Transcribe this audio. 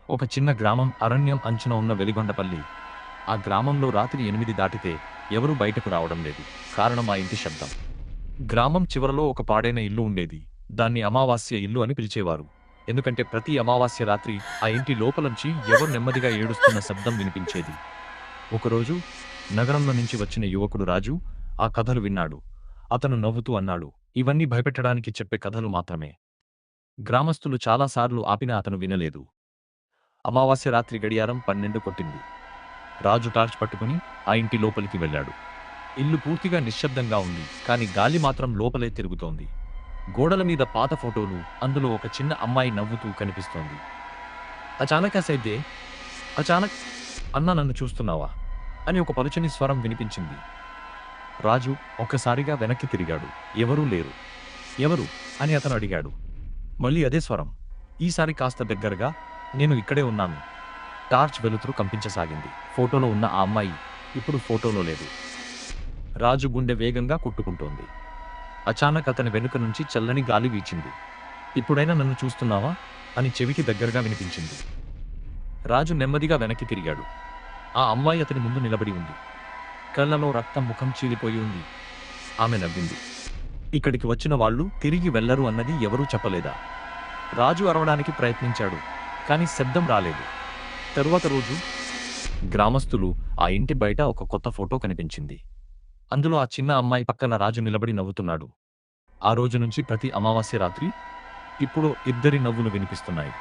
ఒక చిన్న గ్రామం అరణ్యం అంచున ఉన్న వెలిగొండపల్లి. ఆ గ్రామంలో రాత్రి 8 దాటితే ఎవరూ బయటకు రావడం లేదు. కారణం ఆ ఇంటి శబ్దం. గ్రామం చివరలో ఒక పాడైన ఇల్లు ఉండేది. దాన్ని అమావాస్య ఇల్లు అని పిలిచేవారు. ఎందుకంటే ప్రతి అమావాస్య రాత్రి ఆ ఇంటి లోపలంచి ఎవరు నెమ్మదిగా ఏడుస్తున్న శబ్దం వినిపించేది. ఒకరోజు నగరంలో నుంచి వచ్చిన యువకుడు రాజు ఆ కథలు విన్నాడు. అతను నవ్వుతూ అన్నాడు, ఇవన్నీ భయపెట్టడానికి చెప్పే కథలు మాత్రమే. గ్రామస్తులు చాలాసార్లు ఆపినా అతను వినలేదు. అమావాస్య రాత్రి గడియారం 12 కొట్టింది. రాజు టార్చ్ పట్టుకుని ఆ ఇంటి లోపలికి వెళ్ళాడు. ఇల్లు పూర్తిగా నిశ్శబ్దంగా ఉంది, కాని గాలి మాత్రం లోపలే తిరుగుతోంది. గోడల మీద పాత ఫోటోలు, అందులో ఒక చిన్న అమ్మాయి నవ్వుతూ కనిపిస్తోంది. అచానక్ సైదే అచానక్ అన్నా నన్ను చూస్తున్నావా అని ఒక పలుచని స్వరం వినిపించింది. రాజు ఒక్కసారిగా వెనక్కి తిరిగాడు. ఎవరూ లేరు. ఎవరు అని అతను అడిగాడు. మళ్ళీ అదే స్వరం. ఈసారి కాస్త దగ్గరగా, నేను ఇక్కడే ఉన్నాను. టార్చ్ వెలుతురు కంపించసాగింది. ఫోటోలో ఉన్న ఆ అమ్మాయి ఇప్పుడు ఫోటోలో లేదు. రాజు గుండె వేగంగా కొట్టుకుంటోంది. అచానక్ అతని వెనుక నుంచి చల్లని గాలి వీచింది. ఇప్పుడైనా నన్ను చూస్తున్నావా అని చెవికి దగ్గరగా వినిపించింది. రాజు నెమ్మదిగా వెనక్కి తిరిగాడు. ఆ అమ్మాయి అతని ముందు నిలబడి ఉంది. కళ్ళలో రక్తం, ముఖం చీలిపోయి ఉంది. ఆమె నవ్వింది. ఇక్కడికి వచ్చిన వాళ్ళు తిరిగి వెళ్లరు అన్నది ఎవరూ చెప్పలేదా? రాజు అరవడానికి ప్రయత్నించాడు, కాని శబ్దం రాలేదు. తరువాత రోజు గ్రామస్తులు ఆ ఇంటి బయట ఒక కొత్త ఫోటో కనిపించింది. అందులో ఆ చిన్న అమ్మాయి పక్కన రాజు నిలబడి నవ్వుతున్నాడు. ఆ రోజు నుంచి ప్రతి అమావాస్య రాత్రి ఇప్పుడు ఇద్దరి నవ్వులు వినిపిస్తున్నాయి.